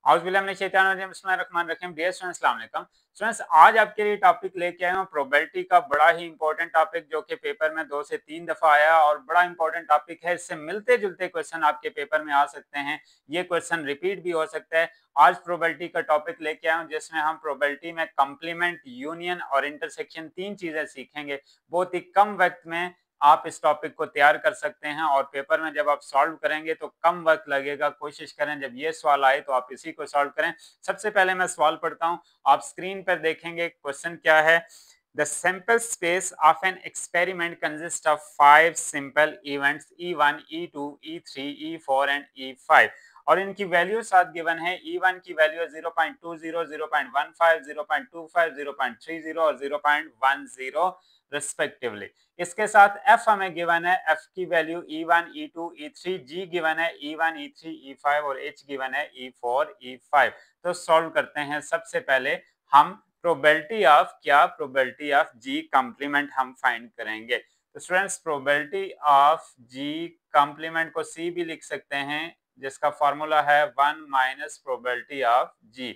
Dear students, अस्सलाम वालेकुम। Students, आज आपके लिए टॉपिक लेके आया हूँ प्रोबेबिलिटी का, बड़ा ही इंपॉर्टेंट टॉपिक जो कि पेपर में 2 से 3 दफा आया और बड़ा इंपॉर्टेंट टॉपिक है। इससे मिलते जुलते क्वेश्चन आपके पेपर में आ सकते हैं, ये क्वेश्चन रिपीट भी हो सकता है। आज प्रोबेबिलिटी का टॉपिक लेके आया हूँ जिसमें हम प्रोबेबिलिटी में कंप्लीमेंट, यूनियन और इंटरसेक्शन 3 चीजें सीखेंगे। बहुत ही कम वक्त में आप इस टॉपिक को तैयार कर सकते हैं और पेपर में जब आप सॉल्व करेंगे तो कम वक्त लगेगा। कोशिश करें जब ये सवाल आए तो आप इसी को सॉल्व करें। सबसे पहले मैं सवाल पढ़ता हूं, आप स्क्रीन पर देखेंगे क्वेश्चन क्या है। The sample space of an experiment consists of 5 simple events E1, E2, E3, E4 and E5 और इनकी वैल्यू साथ गिवन है। E1 की वैल्यू है 0.20, 0.15, 0.25, 0.30 और 0.10 रिस्पेक्टिवली। इसके साथ F हमें गिवन है, F की value E1, E2, E3, G given है E1, E3, E5 और H गिवन है E4, E5। तो सॉल्व करते हैं। सबसे पहले हम प्रोबेबिलिटी ऑफ G कॉम्प्लीमेंट हम फाइंड करेंगे। तो students, probability of G complement को C भी लिख सकते हैं जिसका फॉर्मूला है 1 माइनस प्रोबेबिलिटी ऑफ G।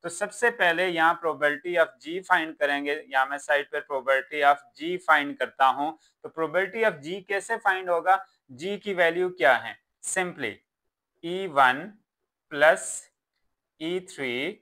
तो सबसे पहले यहाँ प्रोबेबिलिटी ऑफ G फाइंड करेंगे। यहाँ मैं साइड पर प्रोबेबिलिटी ऑफ G फाइंड करता हूँ। तो प्रोबेबिलिटी ऑफ G कैसे फाइंड होगा? G की वैल्यू क्या है? Simply E1 plus E3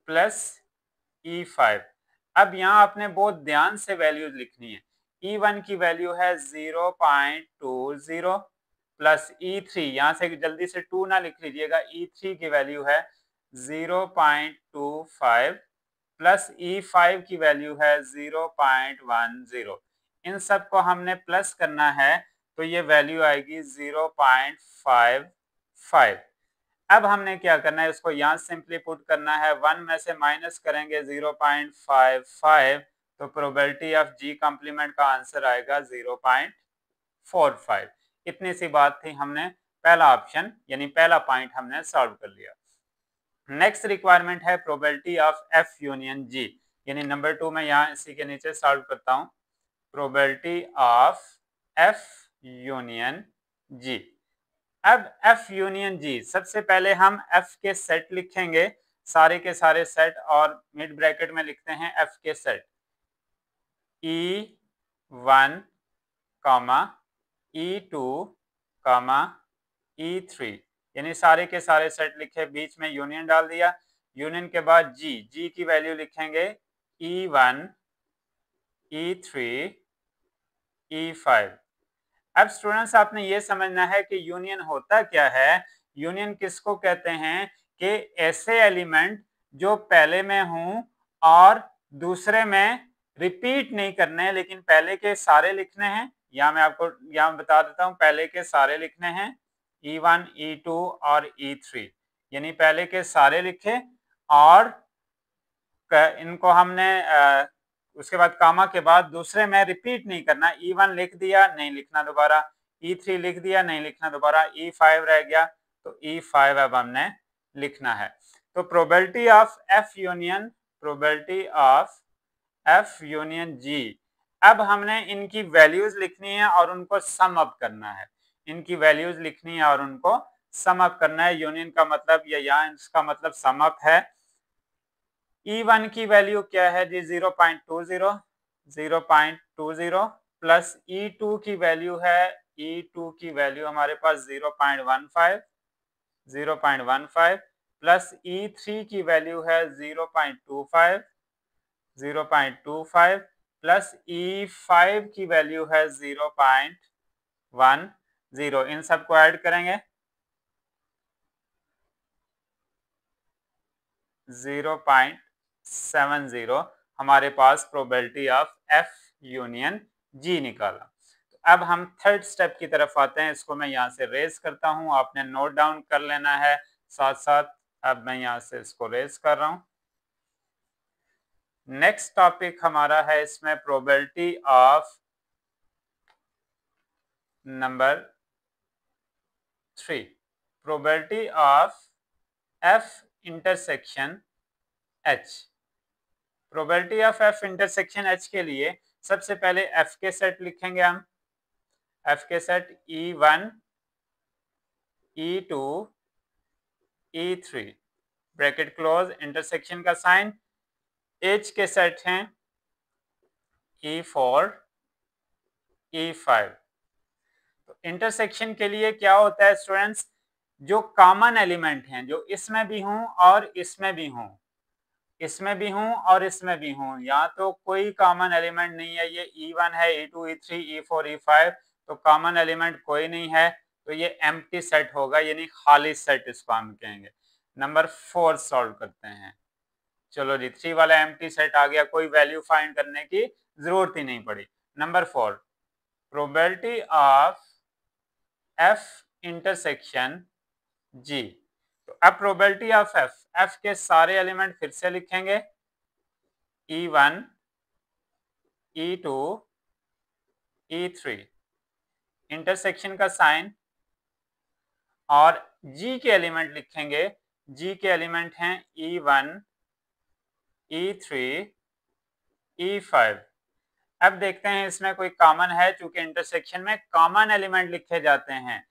plus E5। अब यहाँ आपने बहुत ध्यान से वैल्यूज लिखनी है। E1 की वैल्यू है 0.20 प्लस E3, यहाँ से जल्दी से 2 ना लिख लीजिएगा, E3 की वैल्यू है 0.25 प्लस E5 की वैल्यू है 0.10। इन सब को हमने प्लस करना है तो ये वैल्यू आएगी 0.55। अब हमने क्या करना है, इसको यहाँ सिंपली पुट करना है। 1 में से माइनस करेंगे 0.55 तो प्रोबेबिलिटी ऑफ G कॉम्प्लीमेंट का आंसर आएगा 0.45। इतनी सी बात थी, हमने पहला ऑप्शन यानी पहला पॉइंट हमने सॉल्व कर लिया। नेक्स्ट रिक्वायरमेंट है probability of F union G, यानी नंबर 2 में यहाँ इसी के नीचे सॉल्व करता हूँ। Probability of F union G। अब F यूनियन G, सबसे पहले हम F के सेट लिखेंगे, सारे के सारे सेट, और मिड ब्रैकेट में लिखते हैं F के सेट E1, E2, E3, यानी सारे के सारे सेट लिखे, बीच में यूनियन डाल दिया। यूनियन के बाद G की वैल्यू लिखेंगे E1, E3, E5। अब स्टूडेंट्स, आपने ये समझना है कि यूनियन होता क्या है। यूनियन किसको कहते हैं कि ऐसे एलिमेंट जो पहले में हूं और दूसरे में रिपीट नहीं करने, लेकिन पहले के सारे लिखने हैं। या मैं आपको यहाँ बता देता हूं, पहले के सारे लिखने हैं E1, E2 और E3, यानी पहले के सारे लिखे और इनको हमने उसके बाद कामा के बाद दूसरे में रिपीट नहीं करना। E1 लिख दिया, नहीं लिखना दोबारा। E3 लिख दिया, नहीं लिखना दोबारा। E5 रह गया तो E5 अब हमने लिखना है। तो probability of F union G, अब हमने इनकी वैल्यूज लिखनी है और उनको सम अप करना है। इनकी वैल्यूज लिखनी है और उनको सम अप करना है। यूनियन का मतलब या यहाँ इसका मतलब सम अप है। E1 की वैल्यू क्या है जी? 0.20 प्लस E2 की वैल्यू है, E2 की वैल्यू हमारे पास 0.15 प्लस E3 की वैल्यू है 0.25 प्लस E5 की वैल्यू है 0.10। इन सबको ऐड करेंगे 0.70, हमारे पास probability of F union G निकाला। तो अब हम थर्ड स्टेप की तरफ आते हैं। इसको मैं यहाँ से रेज करता हूँ, आपने नोट डाउन कर लेना है साथ साथ। अब मैं यहाँ से इसको रेज कर रहा हूँ। नेक्स्ट टॉपिक हमारा है इसमें probability of number 3, probability of F intersection H। Probability of F intersection H के लिए सबसे पहले F के सेट लिखेंगे हम। F के set E1, E2, E3, bracket close, intersection का साइन, एज के सेट हैं E4 E5। तो इंटरसेक्शन के लिए क्या होता है स्टूडेंट्स, जो कॉमन एलिमेंट हैं, जो इसमें भी हूं और इसमें भी हूं, इसमें भी हूं और इसमें भी हूं, या तो कोई कॉमन एलिमेंट नहीं है, ये E1 है, E2 E3 E4 E5, तो कॉमन एलिमेंट कोई नहीं है, तो ये एम्प्टी सेट होगा, यानी खाली सेट इसको हम कहेंगे। नंबर 4 सॉल्व करते हैं। चलो जी, 3 वाला एम्प्टी सेट आ गया, कोई वैल्यू फाइंड करने की जरूरत ही नहीं पड़ी। Number 4, probability of F intersection G। तो अब प्रोबेबिलिटी ऑफ F के सारे एलिमेंट फिर से लिखेंगे, E1 E2 E3, इंटरसेक्शन का साइन, और G के एलिमेंट लिखेंगे, G के एलिमेंट हैं E1 E3 E5। अब देखते हैं इसमें कोई कॉमन है, चूंकि इंटरसेक्शन में कॉमन एलिमेंट लिखे जाते हैं।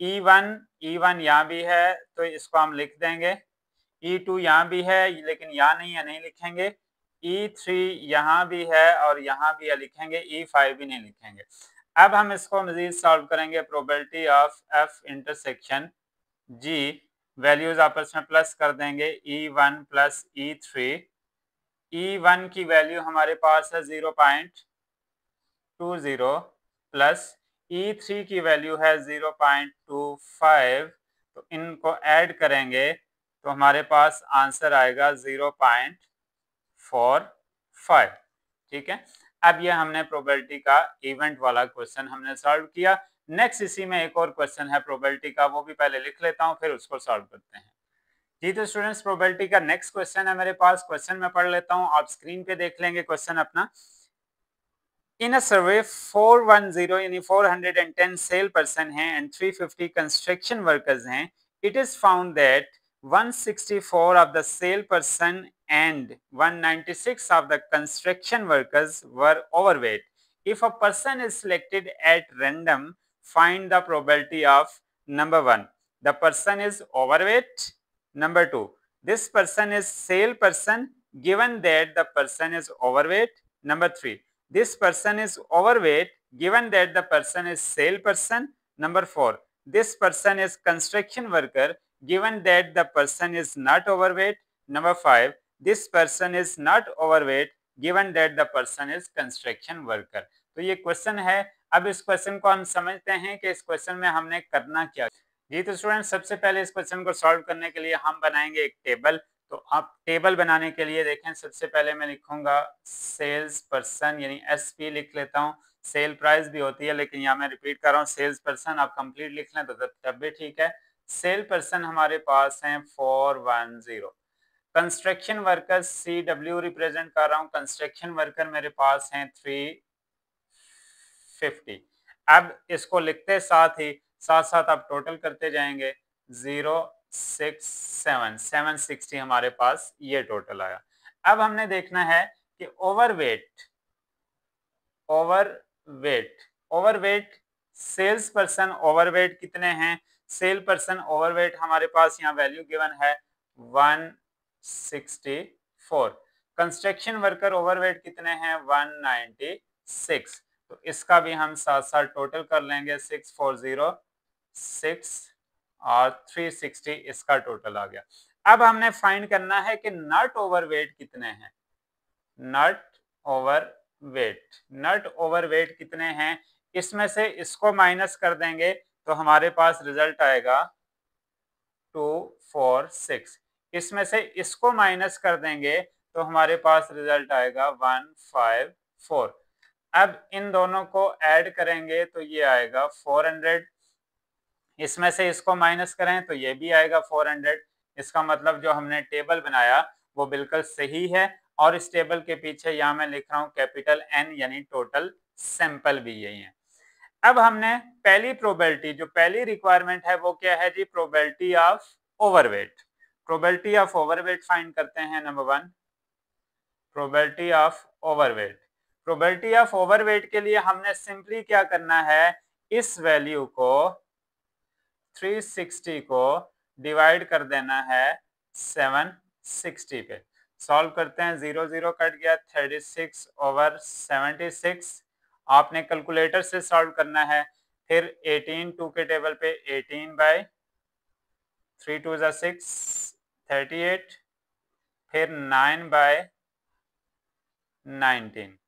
E1 यहाँ भी है तो इसको हम लिख देंगे, E2 यहाँ भी है लेकिन यहाँ नहीं है, नहीं लिखेंगे, E3 यहाँ भी है और यहाँ भी है, लिखेंगे, E5 भी नहीं लिखेंगे। अब हम इसको मजीद सॉल्व करेंगे। Probability of F intersection G, values आपस में प्लस कर देंगे, E1 प्लस E3। E1 की वैल्यू हमारे पास है 0.20 प्लस E3 की वैल्यू है 0.25, तो इनको ऐड करेंगे तो हमारे पास आंसर आएगा 0.45। ठीक है, अब ये हमने प्रोबेबिलिटी का इवेंट वाला क्वेश्चन हमने सॉल्व किया। नेक्स्ट इसी में एक और क्वेश्चन है प्रोबेबिलिटी का, वो भी पहले लिख लेता हूँ फिर उसको सॉल्व करते हैं। जी तो स्टूडेंट्स, प्रोबेबिलिटी का नेक्स्ट क्वेश्चन है मेरे पास। क्वेश्चन में पढ़ लेता हूँ, आप स्क्रीन पे देख लेंगे क्वेश्चन अपना। इन अ सर्वे 410 यानी 410 सेल पर्सन हैं एंड 350 कंस्ट्रक्शन वर्कर्स हैं। It is found that 164 of the sale person and 196 of the construction workers were overweight. If a person is selected at random, find the probability of number 1, the person is overweight. Number 2, this person is sale person given that the person is overweight. Number 3, this person is overweight given that the person is sale person. Number 4, this person is construction worker given that the person is not overweight. Number 5, this person is not overweight given that the person is construction worker. तो ये question है। अब इस question को हम समझते हैं कि इस क्वेश्चन में हमने करना क्या। जी तो स्टूडेंट, सबसे पहले इस क्वेश्चन को सॉल्व करने के लिए हम बनाएंगे एक टेबल। तो आप टेबल बनाने के लिए देखें, सबसे पहले मैं लिखूंगा सेल्स पर्सन यानी SP लिख लेता हूँ। सेल प्राइस भी होती है लेकिन यहाँ मैं रिपीट कर रहा हूँ सेल्स पर्सन, आप कंप्लीट लिख लें तो तब भी ठीक है। सेल पर्सन हमारे पास हैं 410। कंस्ट्रक्शन वर्कर CW रिप्रेजेंट कर रहा हूँ, कंस्ट्रक्शन वर्कर मेरे पास हैं 350। अब इसको लिखते साथ ही साथ साथ आप टोटल करते जाएंगे, 067 हमारे पास ये टोटल आया। अब हमने देखना है कि ओवरवेट सेल्स पर्सन ओवरवेट कितने हैं। सेल पर्सन ओवरवेट हमारे पास यहाँ वैल्यू गिवन है 164। कंस्ट्रक्शन वर्कर ओवरवेट कितने हैं 196। तो इसका भी हम साथ साथ टोटल कर लेंगे, 6406 और 360 इसका टोटल आ गया। अब हमने फाइंड करना है कि नॉट ओवरवेट कितने हैं। नॉट ओवरवेट कितने हैं, इसमें से इसको माइनस कर देंगे तो हमारे पास रिजल्ट आएगा 246। इसमें से इसको माइनस कर देंगे तो हमारे पास रिजल्ट आएगा 154। अब इन दोनों को ऐड करेंगे तो ये आएगा 400। इसमें से इसको माइनस करें तो ये भी आएगा 400। इसका मतलब जो हमने टेबल बनाया वो बिल्कुल सही है। और इस टेबल के पीछे यहाँ मैं लिख रहा हूँ कैपिटल N यानी टोटल सैंपल भी यही है। अब हमने पहली प्रोबेबिलिटी, जो पहली रिक्वायरमेंट है वो क्या है जी, probability of overweight. Probability of overweight find करते हैं। Number 1, probability of overweight. Probability of overweight के लिए हमने सिंपली क्या करना है, इस वैल्यू को 360 को डिवाइड कर देना है 760 पे। सॉल्व करते हैं, 0 0 कट गया, 36/76। आपने कैलकुलेटर से सॉल्व करना है। फिर 18 2 के टेबल पे 18/3 2 ज़ा 6 38, फिर 9/19।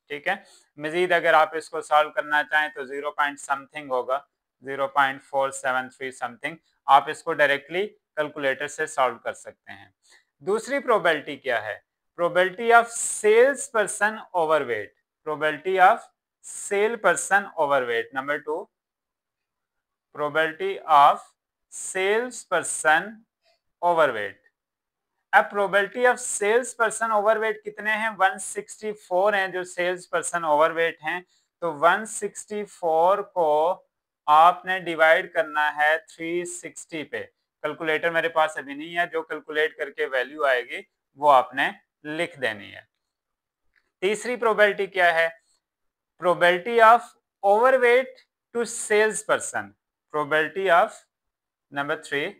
ठीक है, मजीद अगर आप इसको सॉल्व करना चाहें तो 0 पॉइंट समथिंग होगा, 0.473 समथिंग। आप इसको डायरेक्टली कैलकुलेटर से सॉल्व कर सकते हैं। दूसरी प्रोबेबिलिटी क्या है? Probability of sales person overweight. Probability of sale person overweight. Number 2, probability of sales person overweight. अब probability of sales person overweight कितने हैं? 164 हैं जो सेल्स पर्सन ओवरवेट हैं। तो 164 को आपने डिवाइड करना है 360 पे। कैलकुलेटर मेरे पास अभी नहीं है, जो कैलकुलेट करके वैल्यू आएगी वो आपने लिख देनी है। तीसरी प्रोबेबिलिटी क्या है? Probability of overweight to sales person. Probability of number 3,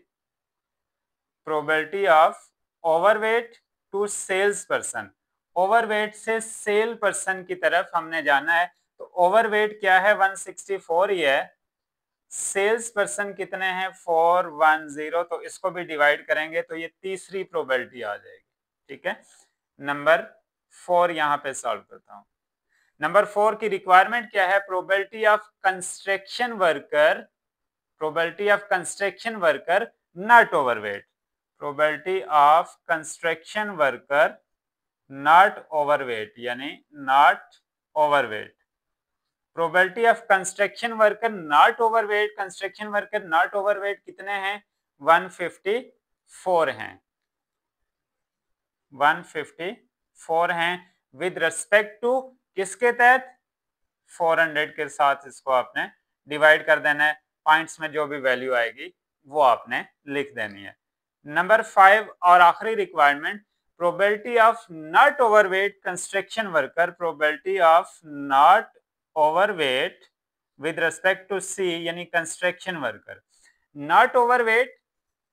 probability of overweight to sales person. Overweight से सेल पर्सन की तरफ हमने जाना है। तो ओवरवेट क्या है? 164 ही है। सेल्स पर्सन कितने हैं? 410। तो इसको भी डिवाइड करेंगे तो ये तीसरी प्रोबेबिलिटी आ जाएगी। ठीक है, नंबर 4 यहाँ पे सॉल्व करता हूँ। नंबर 4 की रिक्वायरमेंट क्या है? Probability of construction worker, probability of construction worker not overweight. Probability of construction worker not overweight, यानी not overweight. Probability of construction worker not overweight, construction worker not overweight कितने हैं? 154 हैं, 154 हैं। विद रिस्पेक्ट टू किसके तहत? 400 के साथ इसको आपने डिवाइड कर देना है। पॉइंट्स में जो भी वैल्यू आएगी वो आपने लिख देनी है। नंबर 5 और आखिरी requirement, probability of not overweight construction worker. Probability of not overweight with respect to C, यानी construction worker. Not overweight,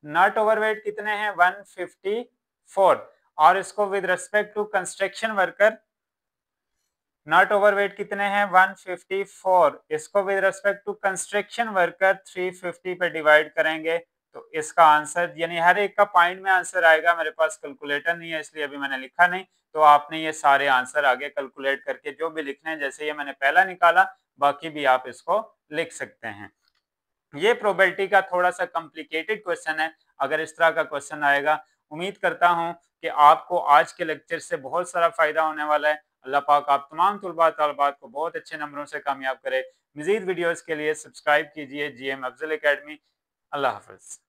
not overweight कितने हैं? 154। और इसको with respect to construction worker not overweight कितने हैं? 154। इसको with respect to construction worker 350 पे divide करेंगे तो इसका आंसर, यानी हर एक का पॉइंट में आंसर आएगा। मेरे पास कैलकुलेटर नहीं है इसलिए अभी मैंने लिखा नहीं। तो आपने ये सारे आंसर आगे कैलकुलेट करके जो भी लिखने हैं, जैसे ये मैंने पहला निकाला, बाकी भी आप इसको लिख सकते हैं। ये प्रोबेबिलिटी का थोड़ा सा कॉम्प्लिकेटेड क्वेश्चन है। अगर इस तरह का क्वेश्चन आएगा, उम्मीद करता हूं कि आपको आज के लेक्चर से बहुत सारा फायदा होने वाला है। अल्लाह पाक आप तमाम तुलबा तालिबात को बहुत अच्छे नंबरों से कामयाब करे। मजीद वीडियोस के लिए सब्सक्राइब कीजिए GM अफजल एकेडमी। अल्लाह हाफिज।